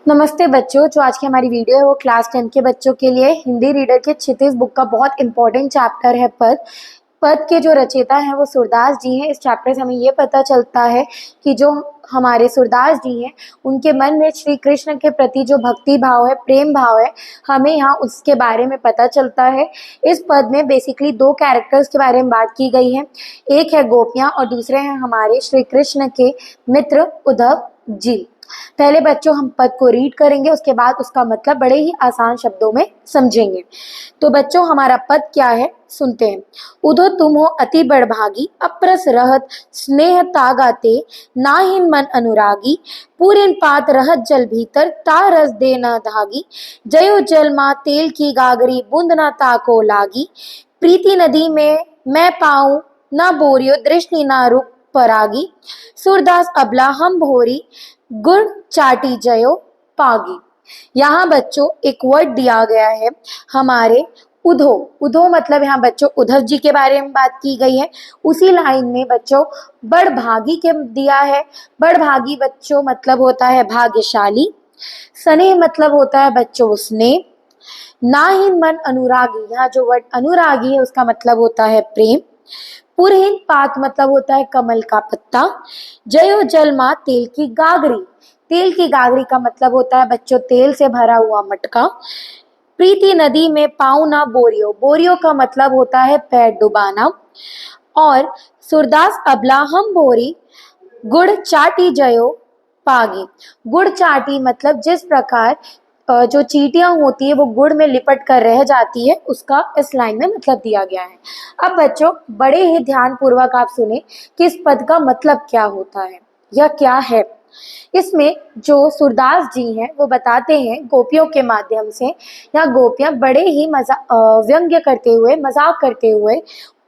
नमस्ते बच्चों। जो आज की हमारी वीडियो है वो क्लास 10 के बच्चों के लिए हिंदी रीडर के क्षितिज बुक का बहुत इंपॉर्टेंट चैप्टर है पद। पद के जो रचयिता हैं वो सूरदास जी हैं। इस चैप्टर से हमें ये पता चलता है कि जो हमारे सूरदास जी हैं उनके मन में श्री कृष्ण के प्रति जो भक्ति भाव है, प्रेम भाव है, हमें यहाँ उसके बारे में पता चलता है। इस पद में बेसिकली दो कैरेक्टर्स के बारे में बात की गई है। एक है गोपियाँ और दूसरे हैं हमारे श्री कृष्ण के मित्र उद्धव जी। पहले बच्चों हम पद को रीड करेंगे, उसके बाद उसका मतलब बड़े ही आसान शब्दों में समझेंगे। तो बच्चों हमारा पद क्या है सुनते हैं। उधो तुम हो अति बड़भागी, अप्रस रहत स्नेह तागाते, नाहिन मन अनुरागी, पूरिन पात रहत जल भीतर, ता रस दे न धागी, जयो जल मा तेल की गागरी, बूंद न ताको लागी, प्रीति नदी में मैं पाऊं न बोरियो, दृष्टि ना रूप परागी, सूरदास अबला हम भोरी, गुण चाटी जयो पागी। यहाँ बच्चों एक वर्ड दिया गया है हमारे उधो। उधो मतलब यहाँ बच्चों उद्धव जी के बारे में बात की गई है। उसी लाइन में बच्चों बड़भागी के दिया है। बड़भागी बच्चों मतलब होता है भाग्यशाली। स्नेह मतलब होता है बच्चों स्नेह। नाहीन मन अनुरागी, यहाँ जो वर्ड अनुरागी है उसका मतलब होता है प्रेम। पुरहीन पात मतलब होता है कमल का पत्ता। जयो जलमा तेल की गागरी, तेल की गागरी का मतलब होता है बच्चों तेल से भरा हुआ मटका। प्रीति नदी में पाँव ना बोरियो, बोरियो का मतलब होता है पैर डुबाना। और सूरदास अबला हम भोरी, गुड़ चाटी जयो पागी। गुड़ चाटी मतलब जिस प्रकार जो चींटियां होती है वो गुड़ में लिपट कर रह जाती है, उसका इस लाइन में मतलब दिया गया है। अब बच्चों बड़े ही ध्यान पूर्वक आप सुने कि इस पद का मतलब क्या होता है या क्या है। इसमें जो सूरदास जी हैं वो बताते हैं गोपियों के माध्यम से। यहाँ गोपियां बड़े ही व्यंग्य करते हुए, मजाक करते हुए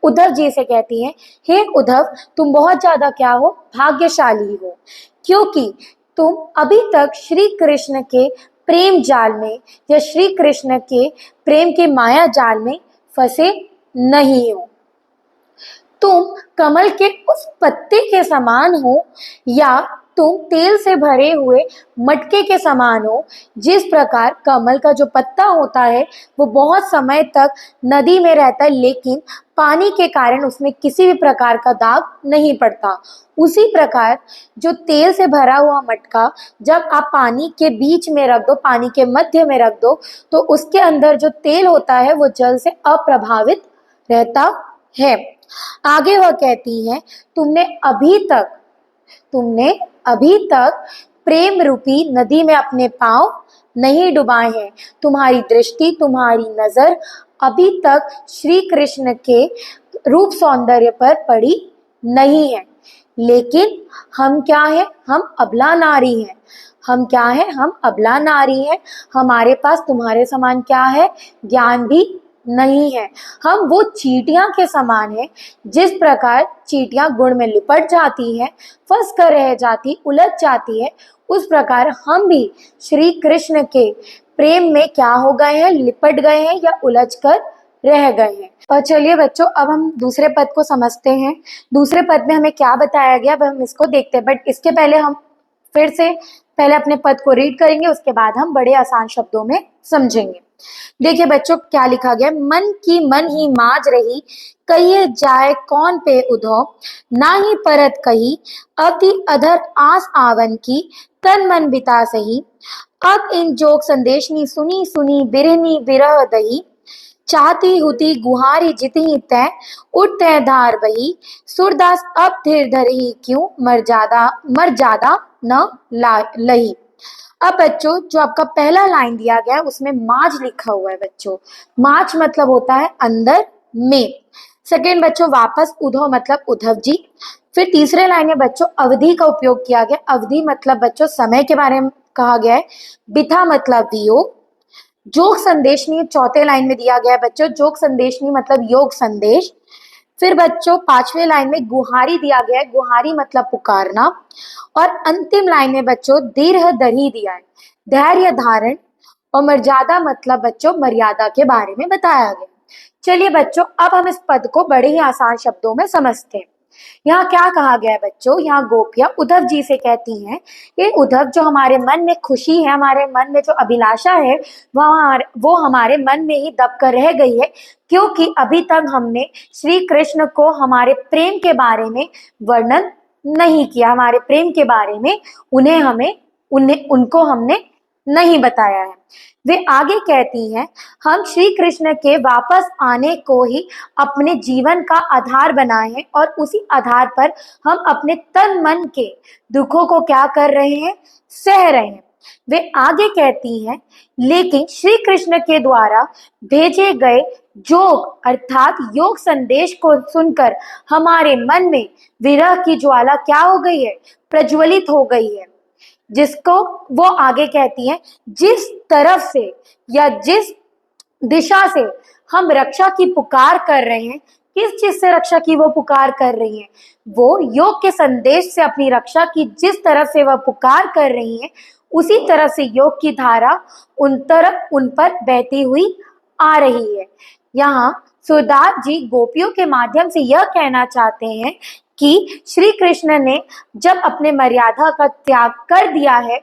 उद्धव जी से कहती हैं, हे उद्धव तुम बहुत ज्यादा क्या हो, भाग्यशाली हो, क्योंकि तुम अभी तक श्री कृष्ण के प्रेम जाल में या श्री कृष्ण के प्रेम के माया जाल में फंसे नहीं हो। तुम कमल के उस पत्ते के समान हो या तुम तेल से भरे हुए मटके के समान हो। जिस प्रकार कमल का जो पत्ता होता है वो बहुत समय तक नदी में रहता है लेकिन पानी के कारण उसमें किसी भी प्रकार का दाग नहीं पड़ता, उसी प्रकार जो तेल से भरा हुआ मटका जब आप पानी के बीच में रख दो, पानी के मध्य में रख दो, तो उसके अंदर जो तेल होता है वो जल से अप्रभावित रहता है। आगे वह कहती है, तुमने अभी तक प्रेम रूपी नदी में अपने पांव नहीं डुबाए हैं। तुम्हारी दृष्टि, तुम्हारी नजर अभी तक श्री कृष्ण के रूप सौंदर्य पर पड़ी नहीं है। लेकिन हम क्या है, हम अबला नारी हैं। हम क्या है, हम अबला नारी हैं। हमारे पास तुम्हारे समान क्या है, ज्ञान भी नहीं है। हम वो चींटियां के समान हैं। जिस प्रकार चींटियां गुड़ में लिपट जाती हैं, फंस कर रह जाती, उलझ जाती है, उस प्रकार हम भी श्री कृष्ण के प्रेम में क्या हो गए हैं, लिपट गए हैं या उलझ कर रह गए हैं। और चलिए बच्चों अब हम दूसरे पद को समझते हैं। दूसरे पद में हमें क्या बताया गया अब हम इसको देखते हैं, बट इसके पहले हम फिर से पहले अपने पद को रीड करेंगे, उसके बाद हम बड़े आसान शब्दों में समझेंगे। देखिए बच्चों क्या लिखा गया, मन की मन ही माज रही, कहिए जाए कौन पे उधो, ना ही परत कही, अति अधर आस आवन की, तन मन बिता सही, अब इन जोग संदेशनी सुनी सुनी, बिरहनी बिरह दही, चाहती हुती गुहारी जितही तय, उठ तय धार बही, सूरदास अब धीर धरही क्यों, मर जादा न लही। अब बच्चों जो आपका पहला लाइन दिया गया है उसमें माज लिखा हुआ है बच्चों। माज मतलब होता है अंदर में। सेकेंड बच्चों वापस उधो मतलब उद्धव जी। फिर तीसरे लाइन में बच्चों अवधि का उपयोग किया गया। अवधि मतलब बच्चों समय के बारे में कहा गया है। बिथा मतलब वियोग। जोग संदेशनी चौथे लाइन में दिया गया है बच्चों। जोग संदेशनी मतलब योग संदेश। फिर बच्चों पांचवें लाइन में गुहारी दिया गया है। गुहारी मतलब पुकारना। और अंतिम लाइन में बच्चों दीर्घ दरी दिया है, धैर्य धारण। और मर्यादा मतलब बच्चों मर्यादा के बारे में बताया गया। चलिए बच्चों अब हम इस पद को बड़े ही आसान शब्दों में समझते हैं। यहाँ क्या कहा गया है बच्चों, यहाँ गोपियां उद्धव जी से कहती हैं कि उद्धव, जो हमारे मन में खुशी है, हमारे मन में जो अभिलाषा है, वो हमारे मन में ही दब कर रह गई है, क्योंकि अभी तक हमने श्री कृष्ण को हमारे प्रेम के बारे में वर्णन नहीं किया, हमारे प्रेम के बारे में उनको हमने नहीं बताया है। वे आगे कहती हैं, हम श्री कृष्ण के वापस आने को ही अपने जीवन का आधार बनाए हैं और उसी आधार पर हम अपने तन मन के दुखों को क्या कर रहे हैं, सह रहे हैं। वे आगे कहती हैं, लेकिन श्री कृष्ण के द्वारा भेजे गए जोग अर्थात योग संदेश को सुनकर हमारे मन में विरह की ज्वाला क्या हो गई है, प्रज्वलित हो गई है, जिसको वो आगे कहती हैं, जिस तरफ से या जिस दिशा से हम रक्षा की पुकार कर रहे हैं, किस चीज से रक्षा की वो पुकार कर रही हैं, वो योग के संदेश से अपनी रक्षा की जिस तरफ से वह पुकार कर रही हैं, उसी तरफ से योग की धारा उन पर बहती हुई आ रही है। यहाँ सूरदास जी गोपियों के माध्यम से यह कहना चाहते हैं कि श्री कृष्ण ने जब अपने मर्यादा का त्याग कर दिया है,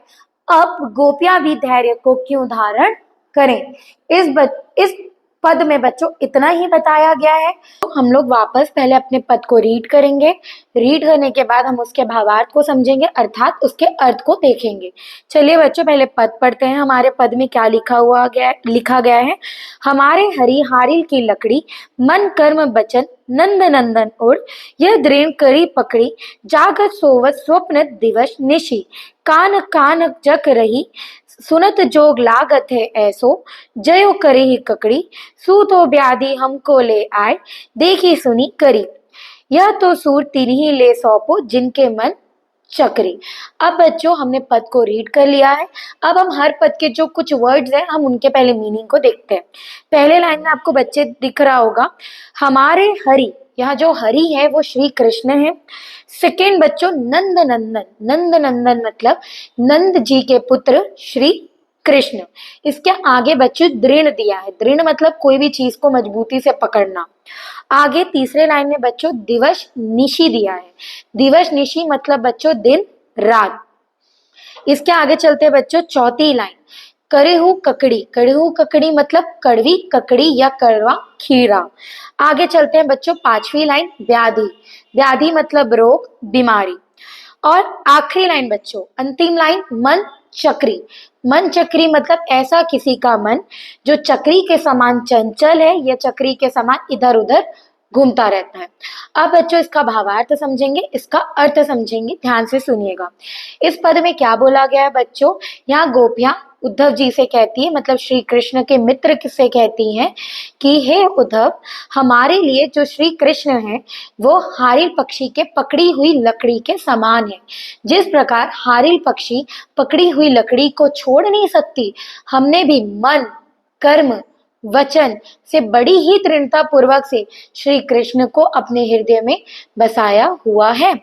अब गोपियां भी धैर्य को क्यों धारण करें। इस पद में बच्चों इतना ही बताया गया है। तो हम लोग वापस पहले अपने पद को रीड करेंगे। रीड करने के बाद हम उसके भावार्थ को समझेंगे, अर्थात उसके अर्थ को देखेंगे। चलिए बच्चों, पहले पद पढ़ते हैं। हमारे पद में क्या लिखा गया है। हमारे हरि हारिल की लकड़ी, मन कर्म बचन नंद नंदन उड़, यह दृढ़ करी पकड़ी, जागत सोवत स्वप्न दिवस निशी, कान कान जक रही, सुनत जोग लागत है ऐसो, जयो करे ही ककड़ी, सू तो व्याधि हमको ले आए, देखी सुनी करी, यह तो सूर तिन्ही ले सौंपो, जिनके मन चक्री। अब बच्चों हमने पद को रीड कर लिया है। अब हम हर पद के जो कुछ वर्ड्स हैं, हम उनके पहले मीनिंग को देखते हैं। पहले लाइन में आपको बच्चे दिख रहा होगा, हमारे हरि, यहाँ जो हरि है वो श्री कृष्ण है। सेकेंड बच्चों, नंद नंदन, नंद नंदन मतलब नंद जी के पुत्र श्री कृष्ण। इसके आगे बच्चों दृढ़ दिया है, दृढ़ मतलब कोई भी चीज को मजबूती से पकड़ना। आगे तीसरे लाइन में बच्चों दिवस निशी दिया है, दिवस निशी मतलब बच्चों दिन रात। इसके आगे चलते बच्चों चौथी लाइन, करेहू ककड़ी, करेहू ककड़ी मतलब कड़वी ककड़ी या कड़वा खीरा। आगे चलते हैं बच्चों पांचवी लाइन, व्याधि, व्याधि मतलब रोग बीमारी। और आखिरी लाइन बच्चों अंतिम लाइन, मन चक्री, मन चक्री मतलब ऐसा किसी का मन जो चक्री के समान चंचल है या चक्री के समान इधर उधर घूमता रहता है। अब बच्चों इसका भावार्थ समझेंगे, इसका अर्थ समझेंगे, ध्यान से सुनिएगा। इस पद में क्या बोला गया है बच्चों, यहाँ गोपियां उद्धव जी से कहती है, मतलब श्री कृष्ण के मित्र किससे कहती हैं कि हे उद्धव, हमारे लिए जो श्री कृष्ण है वो हारिल पक्षी के पकड़ी हुई लकड़ी के समान है। जिस प्रकार हारिल पक्षी पकड़ी हुई लकड़ी को छोड़ नहीं सकती, हमने भी मन कर्म वचन से बड़ी ही दृढ़ता पूर्वक से श्री कृष्ण को अपने हृदय में बसाया हुआ है।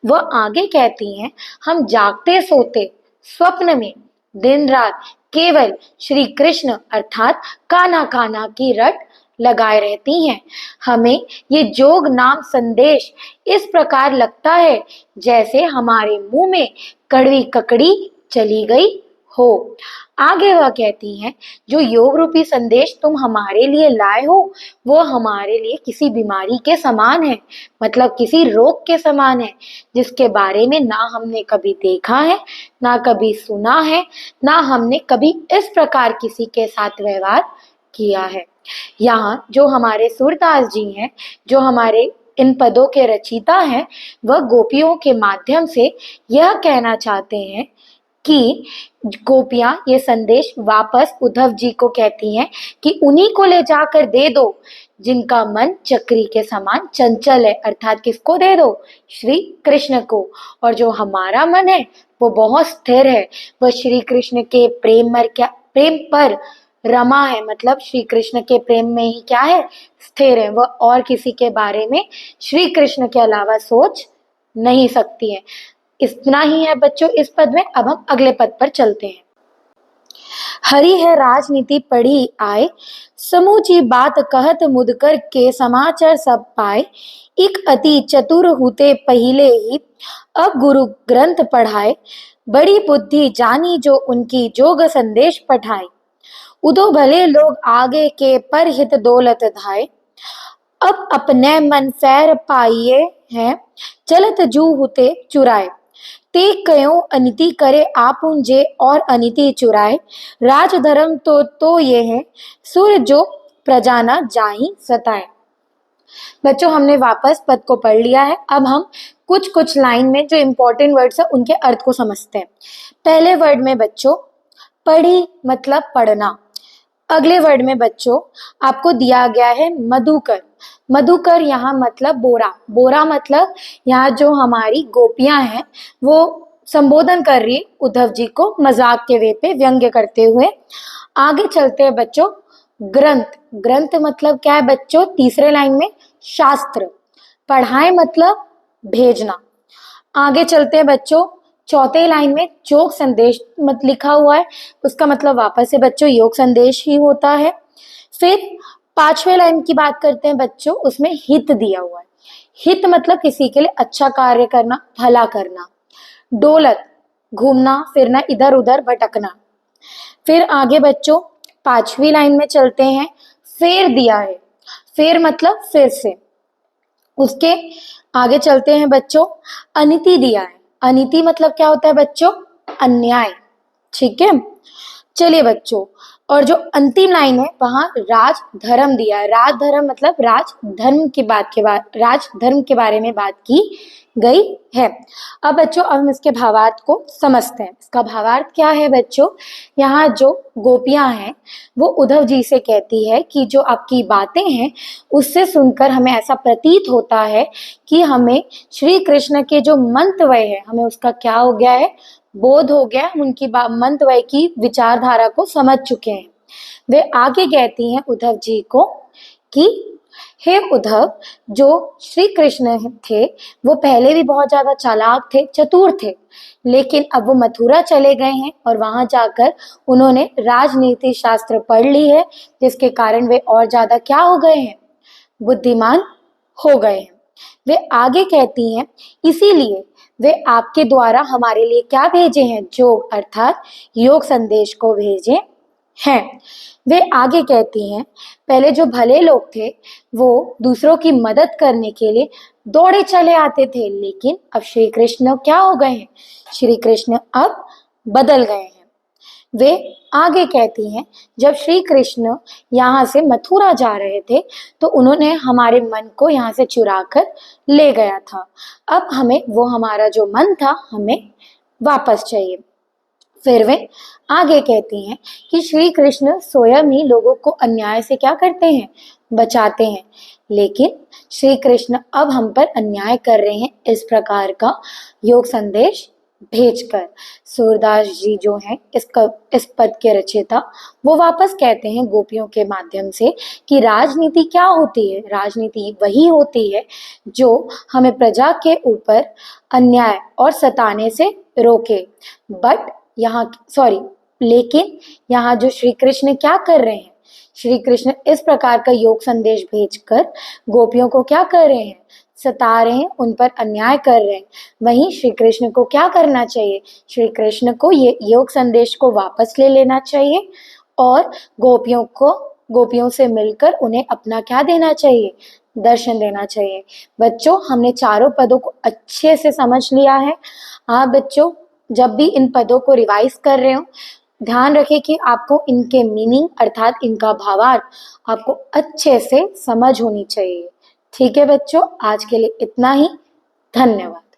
वह आगे कहती हैं, हम जागते सोते स्वप्न में दिन रात केवल श्री कृष्ण अर्थात कान्हा कान्हा की रट लगाए रहती हैं। हमें ये जोग नाम संदेश इस प्रकार लगता है जैसे हमारे मुंह में कड़वी ककड़ी चली गई हो। आगे वह कहती हैं, जो योग रूपी संदेश तुम हमारे लिए लाए हो वो हमारे लिए किसी बीमारी के समान है, मतलब किसी रोग के समान है, जिसके बारे में ना हमने कभी देखा है, ना कभी सुना है, ना हमने कभी इस प्रकार किसी के साथ व्यवहार किया है। यहाँ जो हमारे सूरदास जी हैं, जो हमारे इन पदों के रचयिता हैं, वह गोपियों के माध्यम से यह कहना चाहते हैं कि गोपियां ये संदेश वापस उद्धव जी को कहती हैं कि उन्हीं को ले जाकर दे दो जिनका मन चक्री के समान चंचल है, अर्थात किसको दे दो, श्री कृष्ण को। और जो हमारा मन है वो बहुत स्थिर है, वह श्री कृष्ण के प्रेम पर रमा है, मतलब श्री कृष्ण के प्रेम में ही क्या है, स्थिर है। वह और किसी के बारे में श्री कृष्ण के अलावा सोच नहीं सकती है। इतना ही है बच्चों इस पद में। अब हम अगले पद पर चलते हैं। हरी है राजनीति पढ़ी आए, समूची बात कहत मुदकर के समाचार सब पाए। एक अति चतुर हुते पहिले ही, अब गुरु ग्रंथ पढ़ाए। बड़ी बुद्धि जानी जो उनकी, जोग संदेश पठाए। उदो भले लोग आगे के, पर हित दौलत धाए। अब अपने मन फैर पाइए हैं, चलत जू हुते चुराए। ते कयो अनिति करे आपुन जे, और अनिति चुराए। राज धर्म तो ये है, सुर जो प्रजा न जाहि सताए। बच्चों, हमने वापस पद को पढ़ लिया है। अब हम कुछ कुछ लाइन में जो इम्पोर्टेंट वर्ड्स है उनके अर्थ को समझते हैं। पहले वर्ड में बच्चों पढ़ी मतलब पढ़ना। अगले वर्ड में बच्चों आपको दिया गया है मधुकर। मधुकर यहाँ मतलब बोरा। बोरा मतलब यहाँ जो हमारी गोपियां हैं वो संबोधन कर रही उद्धव जी को मजाक के वे पे, व्यंग्य करते हुए। आगे चलते हैं बच्चों ग्रंथ। ग्रंथ मतलब क्या है बच्चों? तीसरे लाइन में शास्त्र। पढ़ाए मतलब भेजना। आगे चलते हैं बच्चों चौथे लाइन में योग संदेश मत लिखा हुआ है, उसका मतलब वापस से बच्चों योग संदेश ही होता है। फिर पांचवे लाइन की बात करते हैं बच्चों, उसमें हित दिया हुआ है। हित मतलब किसी के लिए अच्छा कार्य करना, भला करना। डोलत घूमना फिरना, इधर उधर भटकना। फिर आगे बच्चों पांचवी लाइन में चलते हैं, फेर दिया है। फेर मतलब फिर से। उसके आगे चलते हैं बच्चों अनिति दिया है। अनिति मतलब क्या होता है बच्चों? अन्याय। ठीक है, चलिए बच्चों, और जो अंतिम लाइन है वहां राज धर्म दिया है। राज धर्म मतलब राज धर्म के बारे में बात की गई है। अब बच्चों अब हम इसके भावार्थ को समझते हैं। इसका भावार्थ क्या है बच्चों? यहाँ जो गोपियां हैं वो उद्धव जी से कहती है कि जो आपकी बातें हैं उससे सुनकर हमें ऐसा प्रतीत होता है कि हमें श्री कृष्ण के जो मंतव्य है हमें उसका क्या हो गया है? बोध हो गया। हम उनकी मंतव्य की विचारधारा को समझ चुके हैं। वे आगे कहती हैं उद्धव जी को कि हे उद्धव, जो श्री कृष्ण थे वो पहले भी बहुत ज्यादा चालाक थे, चतुर थे, लेकिन अब वो मथुरा चले गए हैं और वहां जाकर उन्होंने राजनीति शास्त्र पढ़ ली है, जिसके कारण वे और ज्यादा क्या हो गए हैं? बुद्धिमान हो गए हैं। वे आगे कहती हैं इसीलिए वे आपके द्वारा हमारे लिए क्या भेजे हैं? जोग अर्थात योग संदेश को भेजे हैं। वे आगे कहती हैं पहले जो भले लोग थे वो दूसरों की मदद करने के लिए दौड़े चले आते थे, लेकिन अब श्री कृष्ण क्या हो गए हैं? श्री कृष्ण अब बदल गए हैं। वे आगे कहती हैं जब श्री कृष्ण यहाँ से मथुरा जा रहे थे तो उन्होंने हमारे मन को यहाँ से चुरा कर ले गया था। अब हमें वो हमारा जो मन था हमें वापस चाहिए। फिर वे आगे कहती हैं कि श्री कृष्ण स्वयं ही लोगों को अन्याय से क्या करते हैं? बचाते हैं, लेकिन श्री कृष्ण अब हम पर अन्याय कर रहे हैं। इस प्रकार का योग संदेश भेजकर सूरदास जी जो हैं इस पद के रचयिता, वो वापस कहते हैं गोपियों के माध्यम से कि राजनीति क्या होती है? राजनीति वही होती है जो हमें प्रजा के ऊपर अन्याय और सताने से रोके। लेकिन यहाँ जो श्री कृष्ण क्या कर रहे हैं? श्री कृष्ण इस प्रकार का योग संदेश भेजकर गोपियों को क्या कर रहे हैं? सता रहे हैं, उन पर अन्याय कर रहे हैं। वहीं श्री कृष्ण को क्या करना चाहिए? श्री कृष्ण को ये योग संदेश को वापस ले लेना चाहिए और गोपियों से मिलकर उन्हें अपना क्या देना चाहिए? दर्शन देना चाहिए। बच्चों, हमने चारों पदों को अच्छे से समझ लिया है। हाँ बच्चों, जब भी इन पदों को रिवाइज कर रहे हो ध्यान रखें कि आपको इनके मीनिंग अर्थात इनका भावार्थ आपको अच्छे से समझ होनी चाहिए। ठीक है बच्चों, आज के लिए इतना ही। धन्यवाद।